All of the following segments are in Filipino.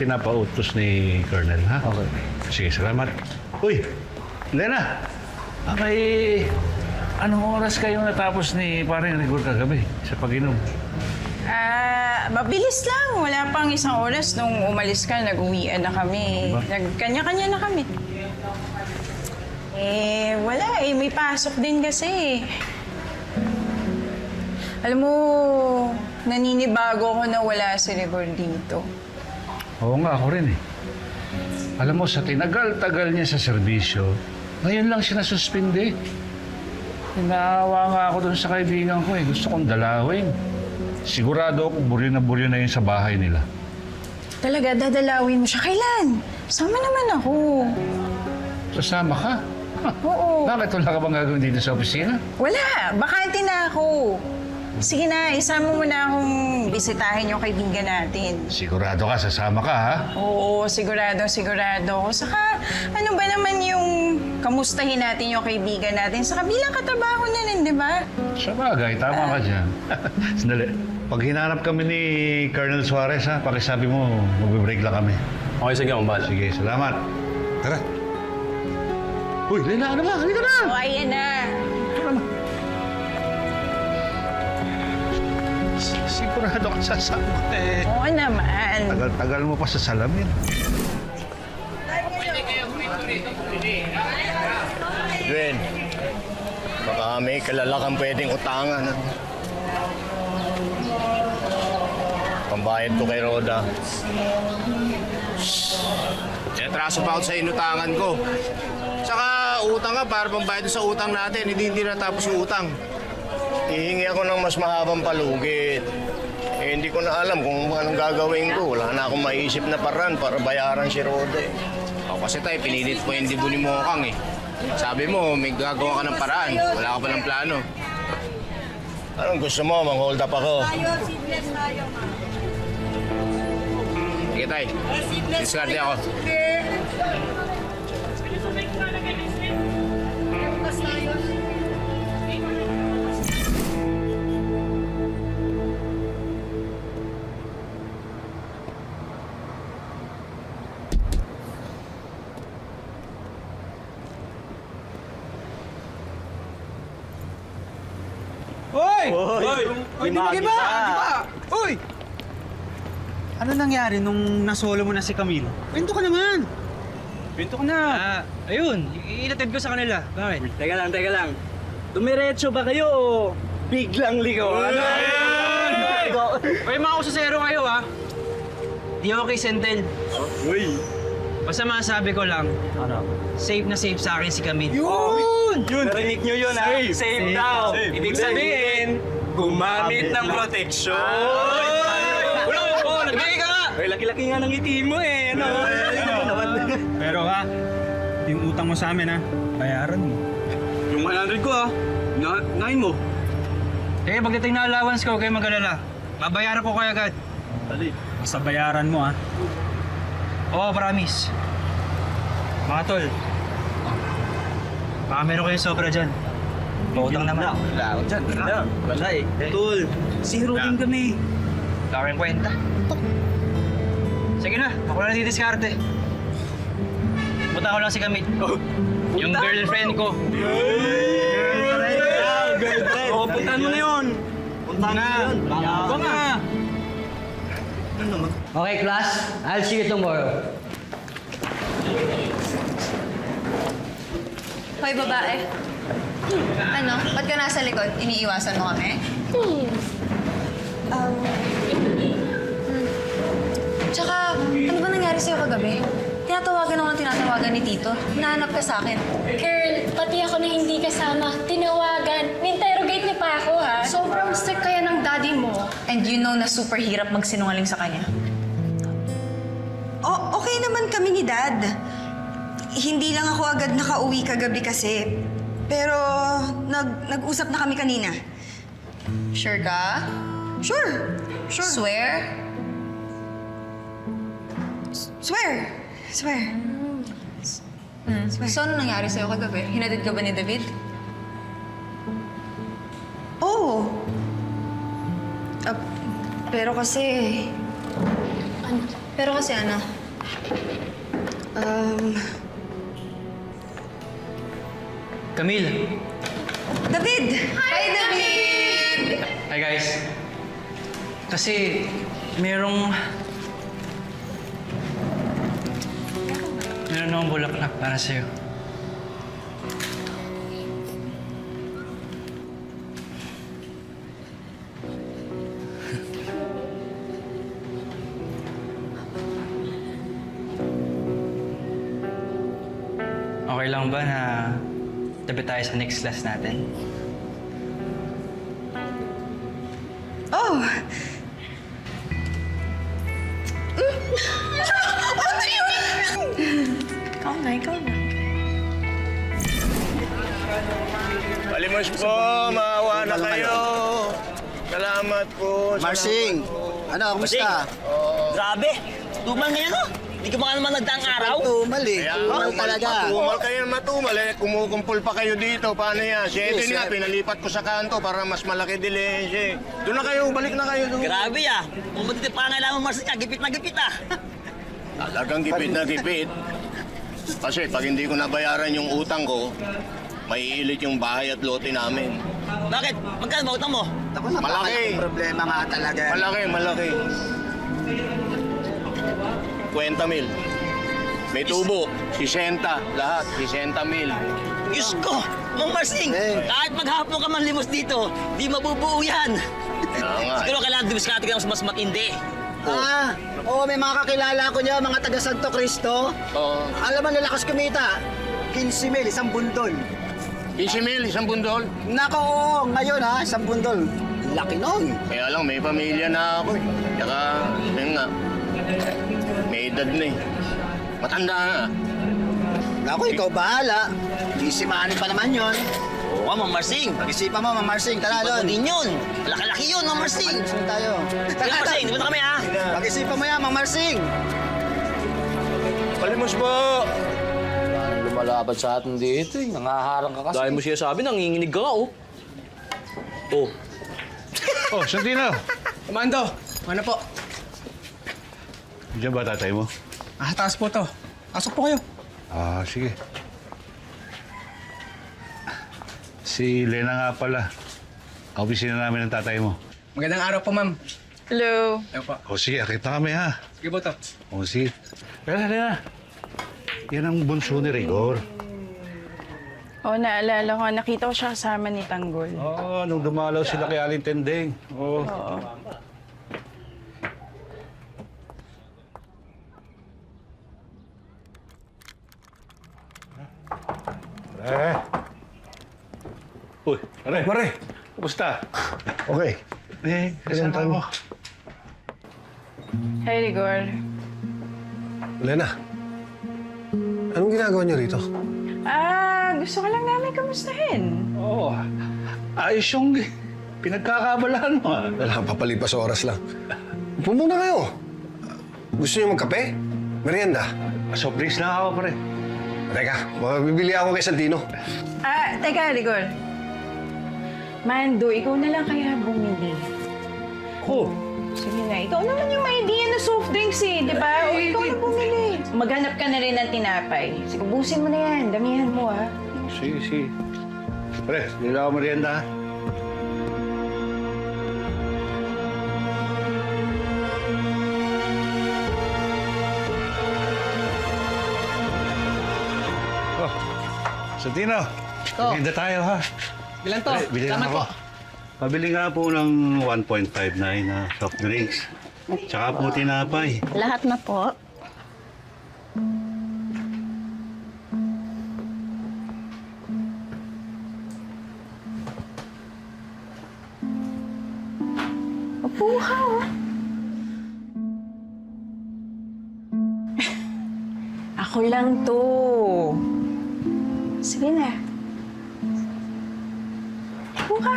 pinapautos ni Colonel, ha? Okay. Sige, salamat. Uy, Lena! Anong oras kayo natapos ni paring Rigor kagabi sa pag-inom? Mabilis lang. Wala pang isang oras nung umalis ka, nag-uwian na kami. Ba? Nagkanya-kanya na kami. Wala eh. May pasok din kasi. Alam mo, naninibago ako na wala si Rigor dito. Oo nga, ako rin eh. Alam mo, sa tinagal-tagal niya sa serbisyo, ngayon lang siya nasuspinde. Naawa nga ako doon sa kaibigan ko eh. Gusto kong dalawin. Sigurado ako buryo na yun sa bahay nila. Talaga, dadalawin mo siya. Kailan? Sama naman ako. Sasama ka? Oo. Bakit wala ka bang gagawin dito sa opisina? Wala. Bakante na ako. Sige na, isama mo na akong bisitahin yung kaibigan natin. Sigurado ka, sasama ka ha? Oo, sigurado. Saka, ano ba naman yung kamustahin natin yung kaibigan natin? Saka bilang katrabaho na rin, di ba? Sa bagay, tama ka dyan. Sandali. Pag hinanap kami ni Colonel Suarez ha, pakisabi mo, mag-break lang kami. Okay, sige, Mambal. Sige, salamat. Tara. Uy, Lena, ano ba? Halika na! O, ayan na. Sigurado ka sasama eh. Oo naman. Tagal-tagal mo pa sa salamin. Gwen, baka may kilala kang pwedeng utangan. Ha? Pambayad ko kay Roda. Atraso pa ako sa inutangan ko. Saka utang ka para pambayad sa utang natin. Hindi natapos yung utang. Hihingi ako ng mas mahabang palugit. Hindi ko na alam kung anong gagawin ko. Wala na akong maisip na paraan para bayaran si Roda eh. Ako kasi tayo, pinilit ko yung dibo ni Mokang eh. Sabi mo, may gagawa ka ng paraan. Wala ka pa ng plano. Anong gusto mo? Mang-hold up ako. Sige tayo. Discarte ako. Hoy! Hoy! Di ba? Uy! Ano nangyari nung nasolo mo na si Camille? Kwento ka naman! Kwento ka na! Ayun, inatid ko sa kanila. Bakit? Teka lang. Dumiretso ba kayo o biglang ligaw? Ano? Uy, mga kusasero kayo ha. Di ako kay Sentel. Uy! Basta masabi ko lang, safe na safe sa akin si Camille. Yun! Narinig nyo yun ha? Safe daw. Ibig sabihin, gumamit ng protection. Nagbigay ka nga! Uy, laki-laki nga ng ngiti mo eh. Ano? Pero ha, yung utang mo sa amin ha, bayaran mo. Yung 100 ko ha, nain mo. Eh, pagdating na allowance ko, kayo mag-alala. Babayaran ko kayo agad. Basta bayaran mo ha. Oo, promise. Mga tol, baka meron kayo sobra dyan. Pautang naman. Wala ako dyan. Wala eh. Tol, zero din kami. Wala kayong kwenta. Sige na, ako na didiskarte. Punta ko lang si Camille. Yung girlfriend ko. Girlfriend! Oo, puntahan mo na yun. Punta na! Baka nga! Okay, class. I'll see you tomorrow. Hoy, babae. Ano? Ba't ka nasa likod? Iniiwasan mo kami? Tsaka, ano ba nangyari sa'yo kagabi? Tinatawagan ako ng tinatawagan ni Tito. Hinahanap ka sa akin. Girl, pati ako na hindi kasama. Tinawagan. Ninterrogate niya pa ako, ha? Sobrang strict kaya ng daddy mo. And you know na super hirap magsinungaling sa kanya. Okay naman kami ni Dad. Hindi lang ako agad nakauwi kagabi kasi. Pero nag-usap na kami kanina. Sure ka? Sure. Swear? Swear. Swear. So, ano nangyari sa'yo kagabi? Hinatid ka ba ni David? Oo. Pero kasi... Pero kasi ano? Camille! David! Hi, David! Hi guys. Kasi merong akong bulaklak para sa'yo. Okay lang ba na tabi tayo sa next class natin? Oh! Ikaw na, ikaw na. Palimos po, maawa na kayo. Salamat po. Marsing, ano, kumusta? Grabe! Tumal ngayon, no? Hindi ka baka naman nagdaang araw. Tumal eh. Kaya Tumal talaga. Matumal kayo na matumal eh. Kumukumpul pa kayo dito. Paano yan? Si Edwin Yes, nga, sir. pinalipat ko sa kanto para mas malaki dilensya. Doon na kayo, balik na kayo doon. Grabe ah. Kung ba't pa kailangan mo Marcel ka, gipit na gipit ah. Talagang gipit na gipit. Kasi pag hindi ko nabayaran yung utang ko, maiilit yung bahay at lote namin. Bakit? Magkano ba utang mo? Ako, Malaki. napakalaking problema nga talaga. Malaki. 50,000. May tubo, 60, lahat, 60,000. Diyos ko! Mang Marsing! Eh. Kahit maghapon ka man limos dito, di mabubuo yan. Kaya nga. Siguro kailangan dumiskarte ka mas matindi. Oo, may mga kakilala ko niya, mga taga Santo Cristo. Oo. Alam mo, lalakas kumita. 15,000, isang bundol. 15,000, isang bundol. Nako, oo, ngayon ha, isang bundol. Laki nun. Kaya lang, may pamilya na ako eh. Tsaka, yun nga, may edad na eh. Matanda na. Naku, ikaw bahala. Disimanin pa naman yun. Oo, Mang Marsing. Pag-isipan mo, Mang Marsing, tara Bago doon. din yun. Laki-laki yun, Mang Marsing. Magsing tayo. Sige, Mang Marsing. Diba kami ha? Pag-isipan mo yan, Mang Marsing. Palimos po! Lumalaban sa atin dito eh. Nangaharang ka kasi. Dahil mo siya sabi, nanginginig ka nga oh. Oh. Oh, Santino! Komando, ano po? Diyan ba tatay mo? Taas po to. Pasok po kayo. Ah, sige. Si Lena nga pala. Kaopisina namin ng tatay mo. Magandang araw po, ma'am. Hello. Ayun po. O sige, akita kami ha. Sige po to. O sige. Lena. Yan ang bunso ni Rigor. Oo, naalala ko. Nakita ko siya kasama ni Tanggol. Oo, nung dumalaw sila kay Aling Tendeng. Oo. Oo. Pare. Uy, pare. Pare. Kumusta? Okay. Kasama ako. Hi, Rigor. Lena, anong ginagawa niyo rito? Gusto ko lang namin kamustahin. Oo. Ayos yung pinagkakabalahan mo. Wala, papalipas oras lang. Upo muna kayo. Gusto niyo magkape? Merienda? Soft drinks lang ako, pare. Teka, bibili ako kay Santino. Teka, Rigor. Mando, ikaw na lang kaya bumili. Oh. Sige na, ikaw naman yung may idea na soft drinks eh, di ba? O ikaw na bumili. Maghanap ka na rin ng tinapay. Sige, busin mo na yan. Damihan mo, ha? Sige. Pare, bili ako merienda, ha? Oh, Santino. Maganda tayo, ha? Bilan to? Pare, bili lang Salamat ako. po. Pabili nga po ng 1.59 na soft drinks. Tsaka po tinapay. Lahat na po. Upo ka, oh. Ako lang to. Sige na. Upo ka.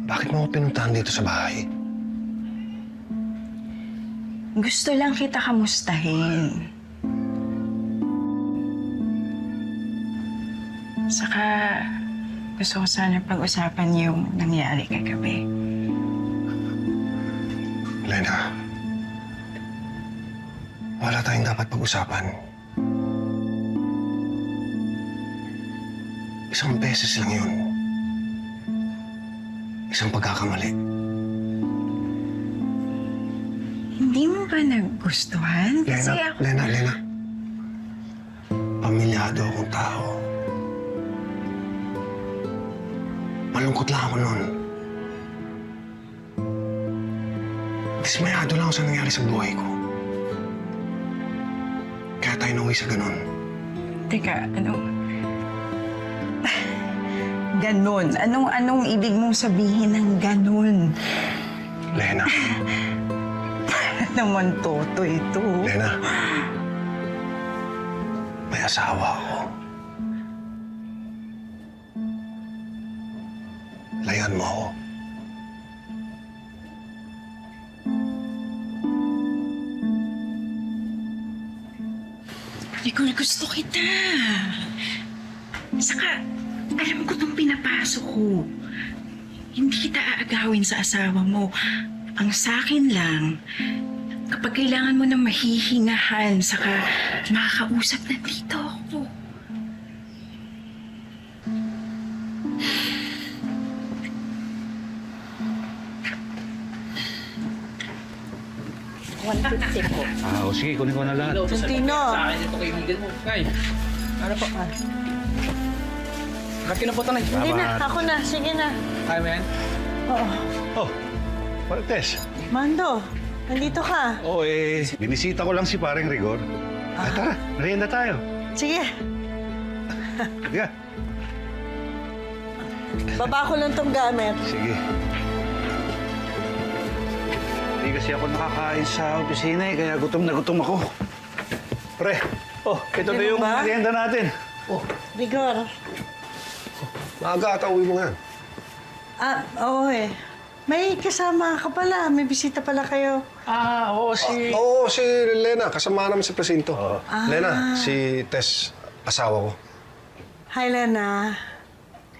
Bakit mo ako pinuntahan dito sa bahay? Gusto lang kita kamustahin. Saka, gusto ko sana pag-usapan yung nangyari kagabi. Lena, wala tayong dapat pag-usapan. Isang beses lang yun. Isang pagkakamali. Hindi mo ba nagustuhan? Kasi ako... Lena. Pamilyado akong tao. Malungkot lang ako noon. Dismayado lang ako sa nangyari sa buhay ko. Kaya tayo nauwi sa ganun. Teka, ganon? Anong ibig mong sabihin ng ganon? Lena. Naman toto ito. Lena. May asawa ako. Layan mo ako. Nicole, gusto kita. Saka, alam ko itong pinapasok ko. Hindi kita aagawin sa asawa mo. Ang sakin lang, kapag kailangan mo ng mahihingahan, saka makakausap na dito ako. O sige, kunin ko na lahat. Tino! Sa akin ito kaibigan mo. Kay, ano po? Bakit na po ito na? Hindi na, Ako na, sige na. Kaya mo yan? Oh, Martes. Mando, nandito ka. Oh, binisita ko lang si paring Rigor. Ay, tara, merienda tayo. Sige, Sige. baba ko lang tong gamit. Sige. Hindi kasi ako nakakain sa opisina kaya gutom na gutom ako. Pre, ito na yung ba? merienda natin. Rigor. Maaga ata uwi mo nga. Oo May kasama ka pala. May bisita pala kayo. Oo, Oo, si Lena. Kasama namin sa presinto. Lena, si Tess, asawa ko. Hi, Lena.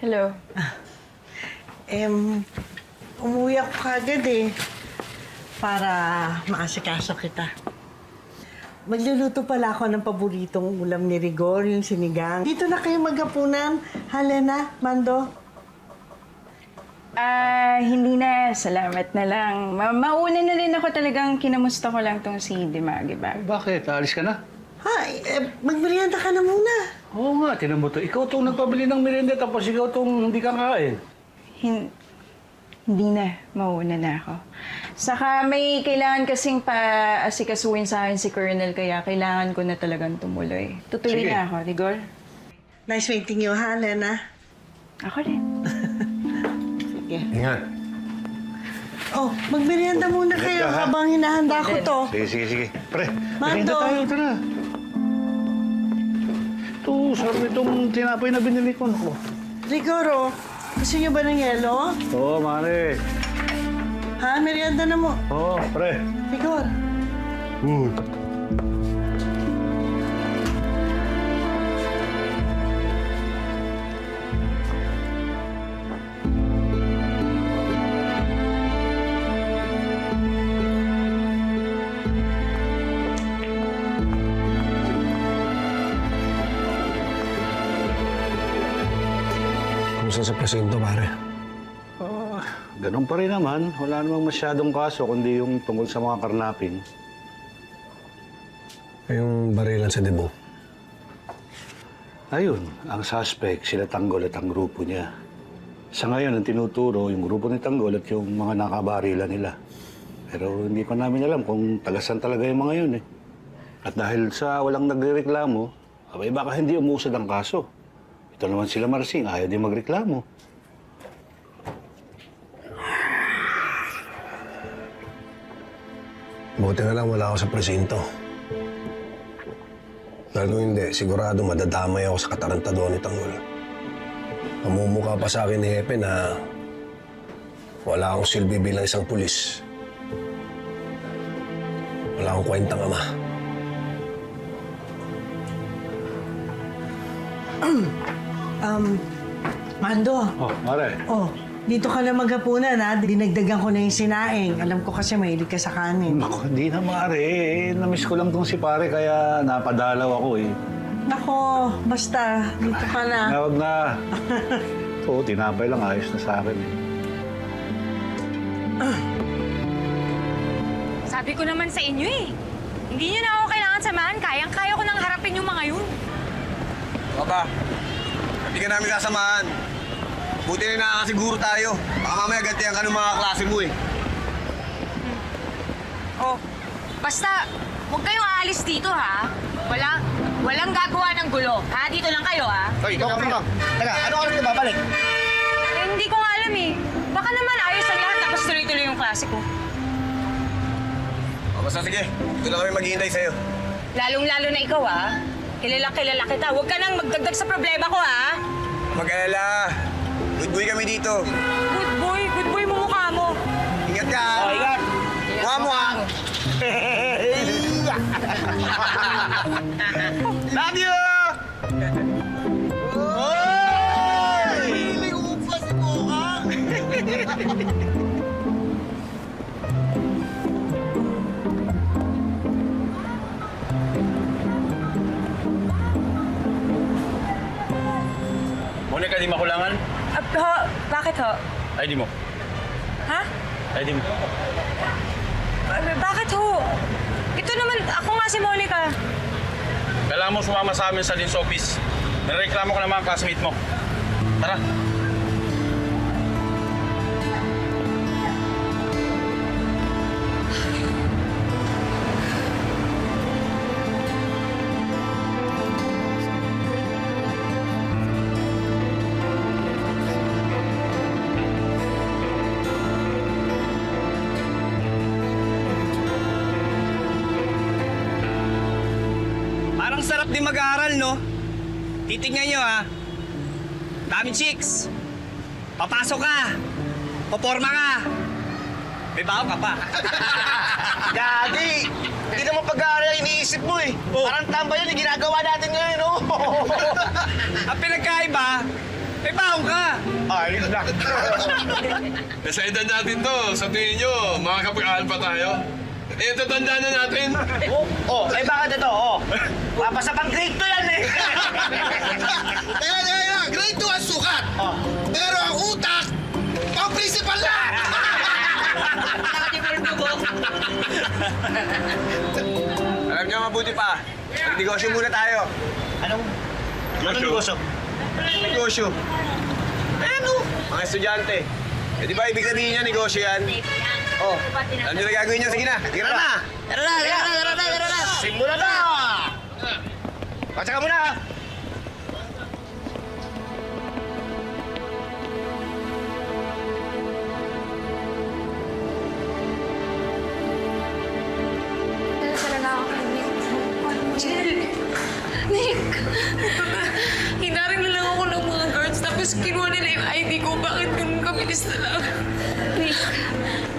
Hello. Umuwi ako kagad para maasikaso kita. Magluluto pala ako ng paboritong ulam ni Rigor, yung sinigang. Dito na kayo maghapunan. Ha, Lena, Mando? Hindi na. Salamat na lang. Mauna na rin ako talagang kinamusta ko lang tong si Dimagi ba? Bakit? Alis ka na? Magmerienda ka na muna. Oo nga, tinan mo to. Ikaw tong nagpabili ng merienda tapos ikaw tong hindi ka kain. Hindi na. Mauna na ako. Saka may kailangan kasing pa-asikasuin sa akin si Colonel kaya kailangan ko na talagang tumuloy. Tutuloy Sige. na ako, Rigor. Nice meeting you, ha, Lena? Ako rin. Sige. Ingat. Magmerienda muna kayo ha? habang hinahanda ko to. Sige. Pre, Mando. merienda tayo. Tara. Ito, sarap itong tinapay na binili ko. Naku. Rigor, gusto niyo ba ng yelo? Oo, mare. Ha, merienda na mo. Oo, pre. Rigor. Kumusta sa presinto, pare? Ganun pa rin naman. Wala namang masyadong kaso kundi yung tungkol sa mga karnapin. Yung barilan sa debo. Ayun, ang suspect, sila Tanggol at ang grupo niya. Sa ngayon, ang tinuturo, yung grupo ni Tanggol at yung mga nakabarilan nila. Pero hindi pa namin alam kung tagasan talaga yung mga yun At dahil sa walang nagrereklamo, abay baka hindi umusad ang kaso. Ito naman sila Marsing, ayaw din magreklamo. Buti na lang wala ako sa presinto. Dahil kung hindi, sigurado madadamay ako sa katarantaduan ni Tanggol. Mamumukha pa sa akin ni Hepe na wala akong silbi bilang isang pulis. Wala akong kwentang ama. Mando, Oh, Mare. dito ka na maghapunan ha. Dinagdagan ko na yung sinaing. Alam ko kasi mahilig ka sa kanin. Naku, di na Mare. Namiss ko lang tong si pare kaya napadalaw ako eh. Nako, basta, dito ka na. Huwag na. Oo, tinapay lang. Ayos na sa akin eh. Sabi ko naman sa inyo eh. Hindi niyo na ako kailangan samahan. Kayang-kaya ko nang harapin yung mga yun. Papa, hindi ka namin sasamahan. Buti na nakakasiguro tayo. Baka mamaya gantihan ka ng mga klase mo eh. Oh, basta, huwag kayong aalis dito ha. Walang gagawa ng gulo. Ha? Dito lang kayo ha. Hoy, teka, ano oras ka babalik? Eh, hindi ko nga alam eh. Baka naman ayos ang lahat tapos tuloy-tuloy yung klase ko. O, basta sige, ito na kami maghihintay sa'yo. Lalong-lalo na ikaw ha. Kilala kita. Huwag ka nang magdagdag sa problema ko ha. Mag-alala. Good boy kami dito. Good boy mo mukha mo. Ingat ka. Oh, ingat. Mukha mo ha. Love you! Oy! Liupa si Bukang! Monica, di makulangan? Ho, bakit ho? ID mo. Ha? ID mo. Bakit ho? Ito naman, ako nga si Monica. Kailangan mo sumama sa amin sa Dean's Office. Nireklamo ko ng mga classmate mo. Tara. Parang sarap din mag-aaral, no? Titignan nyo, ha? Daming chicks. Papasok ka. Paporma ka. May baho ka pa. Daddy! Hindi naman pag-aaral iniisip mo eh. Parang tamba yun, yung ginagawa natin ngayon, no? Ang pinagkaiba, may baho ka. Ay, na. Sa edad natin to, sa tingin nyo, makakapag-aaral pa tayo? Eh, tatanda na natin. Eh bakit ito? Papasa pang grade 2 yan eh. Teka, grade 2 ang sukat. Pero ang utak, pang principal na! Alam nyo, mabuti pa. Mag-negosyo muna tayo. Anong negosyo? Negosyo. Ano? Mga estudyante. Eh, di ba ibig sabihin niya, negosyo yan? Oh, alam nyo na gagawin niya? Sige na, tira na! Tara na! Simula na! Patsa ka muna! Nick! Hinaring na lang ako ng mga guards tapos kinuha nila yung ID ko. Bakit ganun kabilis na lang? Nick,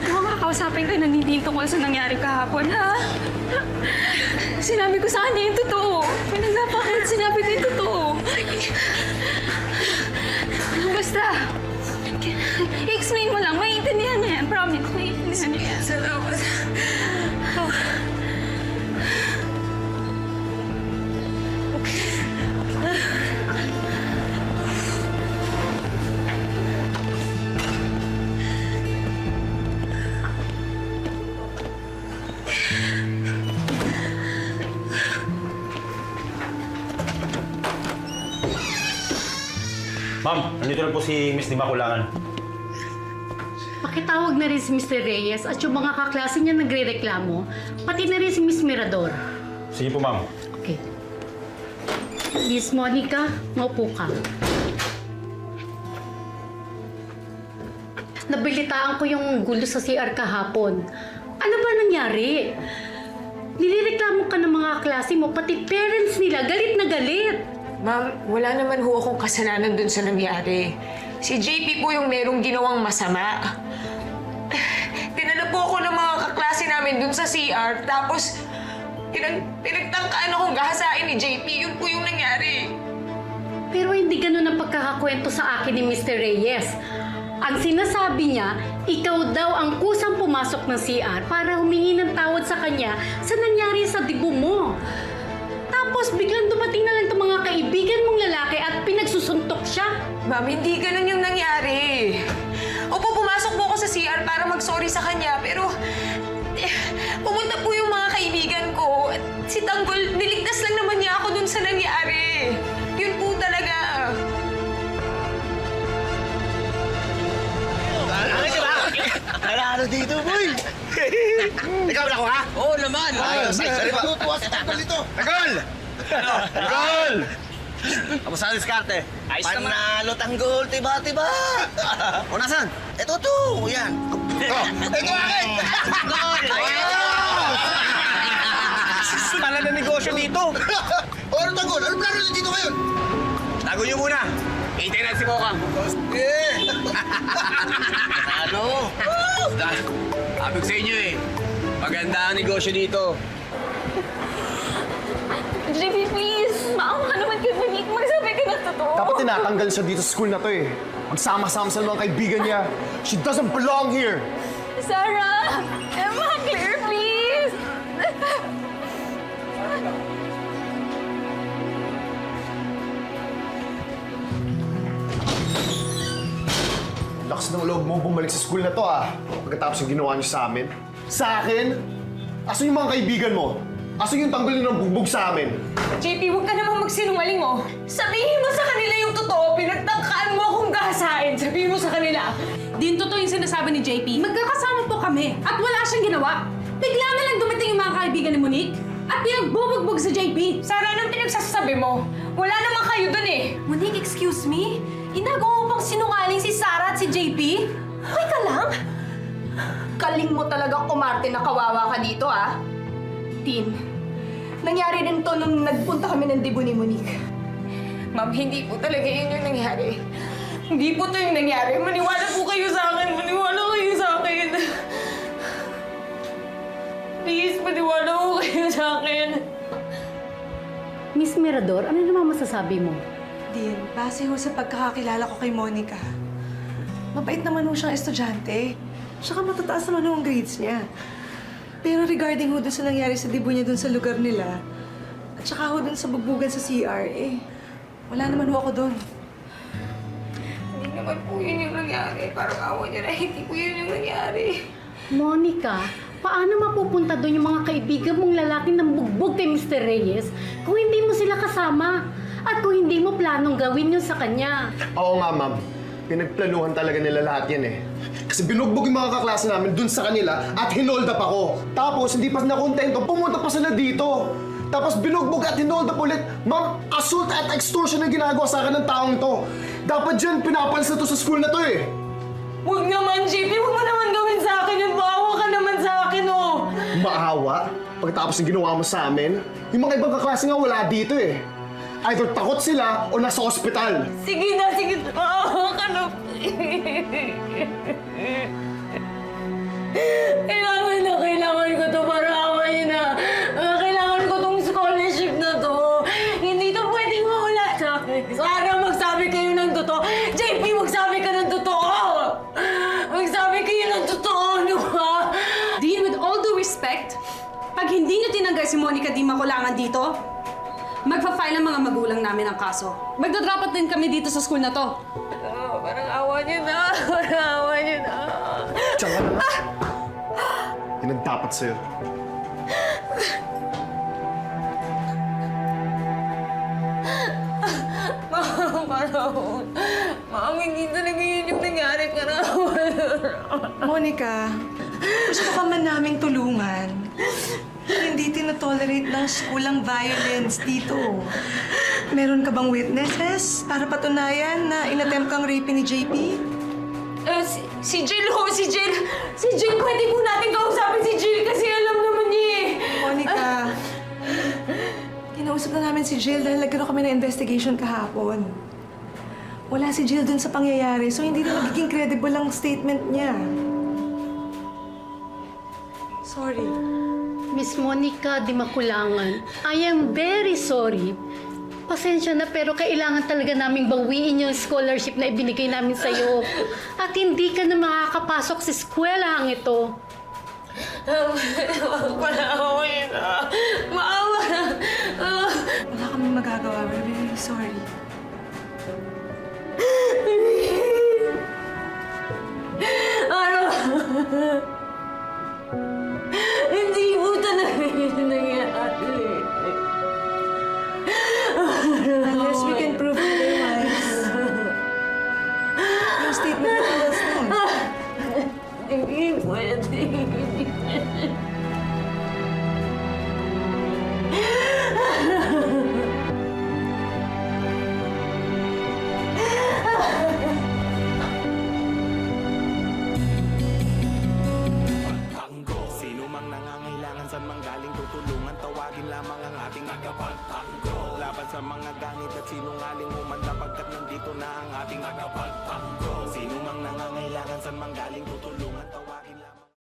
kung makakausapin ka na hindi tungkol sa nangyari kahapon, ha? Sinabi ko sa kanya yung totoo. Pinagpapakit, sinabi ko yung totoo. Basta, i-explain mo lang. Maiintindihan niya yan. Promise, maiintindihan niya yan. Salamat. Oh. Ma'am, nandito na po si Miss Di Makulangan. Pakitawag na rin si Mr. Reyes at yung mga kaklase niya nagre-reklamo, pati na rin si Miss Mirador. Sige po, ma'am. Okay. Miss Monica, maupo ka. Nabilitaan ko yung gulo sa CR kahapon. Ano ba nangyari? Nilireklamo ka ng mga klase mo, pati parents nila, galit na galit. Ma'am, wala naman ho akong kasalanan dun sa nangyari. Si JP po yung merong ginawang masama. Dinala po ako ng mga kaklase namin dun sa CR, tapos pinagtangkaan akong gahasain ni JP. Yun po yung nangyari. Pero hindi ganun ang pagkakakwento sa akin ni Mr. Reyes. Ang sinasabi niya, ikaw daw ang kusang pumasok ng CR para humingi ng tawad sa kanya sa nangyari sa dibo mo. Tapos biglang dumating na lang itong mga kaibigan mong lalaki at pinagsusuntok siya. Ma'am, hindi ganun yung nangyari. Opo, pumasok po ako sa CR para mag-sorry sa kanya, pero pumunta po yung mga kaibigan ko. At si Tanggol, niligtas lang naman niya ako dun sa nangyari. Yun po talaga. Ano dito, boy? Ikaw na ako, ha? Oo naman. Ayos, ayos. Tutuwa si Tanggol dito. Tanggol! Tanggol! Kamusta ang diskarte? Ayos naman. Panalo, Tanggol, tiba-tiba. O, nasan? Ito, yan. Ito akin! Tanggol! Pala na negosyo dito. O, ano, Tanggol? Anong plano niyo dito ngayon? Tago niyo muna. Hintayin natin si Bokang. Ano? Sabi ko sa inyo eh. Maganda ang negosyo dito. JP, please! Maawa ka naman kay Monique. Magsabi ka ng totoo. Dapat tinatanggal siya dito sa school na to eh. Magsama-sama sa mga kaibigan niya. She doesn't belong here. Sarah! Emma, Claire, please! Lakas ng loob mo bumalik sa school na to ah. Pagkatapos yung ginawa niyo sa amin. Sa akin? Aso yung mga kaibigan mo? Aso yung tanggalin ng bugbog sa amin? JP, huwag ka namang magsinungaling, oh. Sabihin mo sa kanila yung totoo. Pinagtangkaan mo akong gahasain. Sabihin mo sa kanila. Din totoo yung sinasabi ni JP. Magkakasama po kami at wala siyang ginawa. Bigla na lang dumating yung mga kaibigan ni Monique at pinagbubugbog sa JP. Sarah, anong pinagsasabi mo? Wala naman kayo dun eh. Monique, excuse me? Inagawa mo pang sinungaling si Sarah at si JP? Okay ka lang? Kaling mo talaga umarte na kawawa ka dito, ah. Tin, nangyari din to nung nagpunta kami ng dibo ni Monique. Ma'am, hindi po talaga yun yung nangyari. Hindi po to yung nangyari. Maniwala po kayo sa akin. Maniwala kayo sa akin. Please, maniwala po kayo sa akin. Miss Mirador, ano naman masasabi mo? Din, base ho sa pagkakakilala ko kay Monica, mabait naman ho siyang estudyante. Tsaka matataas naman ho ang grades niya. Pero regarding ho dun sa nangyari sa dibo niya dun sa lugar nila, at tsaka ho dun sa bugbugan sa CR, wala naman ho ako dun. Hindi naman po yun yung nangyari. Parang awa niya na hindi po yun yung nangyari. Monica, paano mapupunta doon yung mga kaibigan mong lalaking ng bugbog kay Mr. Reyes kung hindi mo sila kasama? At kung hindi mo planong gawin yun sa kanya? Oo nga, ma'am. Pinagplanuhan talaga nila lahat yan eh. Kasi binugbog yung mga kaklase namin dun sa kanila at hinold up ako. Tapos, hindi pa nakontento, pumunta pa sila dito. Tapos binugbog at hinold up ulit. Ma'am, assault at extortion ang ginagawa sa akin ng taong to. Dapat dyan, pinapalis na to sa school na to eh. Huwag naman, JP. Huwag mo naman gawin sa akin yun. Maawa ka naman sa akin, oh. Maawa? Pagkatapos ng ginawa mo sa amin, yung mga ibang kaklase nga wala dito eh. Either takot sila o nasa ospital. Sige na, sige na. Maawa ka na. Kailangan ko to para away na. Kailangan ko tong scholarship na to. Hindi to pwedeng mawala sa akin. Sana magsabi kayo ng totoo. JP, magsabi ka ng totoo. Magsabi kayo ng totoo, no ha? Dean, with all due respect, pag hindi niyo tinanggal si Monica Di Makulangan dito, magpa-file ang mga magulang namin ng kaso. Magdodrop out din kami dito sa school na to. Parang awa niyo na. Parang awa niyo na. Diyan ka na nga. Yan ang dapat sa'yo. Ma'am, hindi talaga yun yung nangyari ka na. Monica, gusto ka man naming tulungan. Hindi tinotolerate ng school ang violence dito. Meron ka bang witnesses para patunayan na inattempt kang rape ni JP? Si Jill ho, si Jill. Si Jill, pwede po natin kausapin si Jill kasi alam naman niya eh. Monica, kinausap na namin si Jill dahil nagkaroon kami ng investigation kahapon. Wala si Jill dun sa pangyayari, so hindi na magiging credible ang statement niya. Sorry. Miss Monica Di Makulangan, I am very sorry. pasensya na pero kailangan talaga naming bawiin yung scholarship na ibinigay namin sa'yo. At hindi ka na makakapasok sa eskwelahang ito. Wala kami magagawa. We're really sorry. Hindi mo talaga yun nangyari. Unless we can prove otherwise. Yung statement na was na. Hindi pwede. Sino mang nangangailangan sa manggaling tutulungan, tawagin lamang ang ating tagapagtanggol. Laban sa mga ganit at sinungaling, umanda pagkat nandito na ang ating tagapagtanggol. Sino mang nangangailangan sa manggaling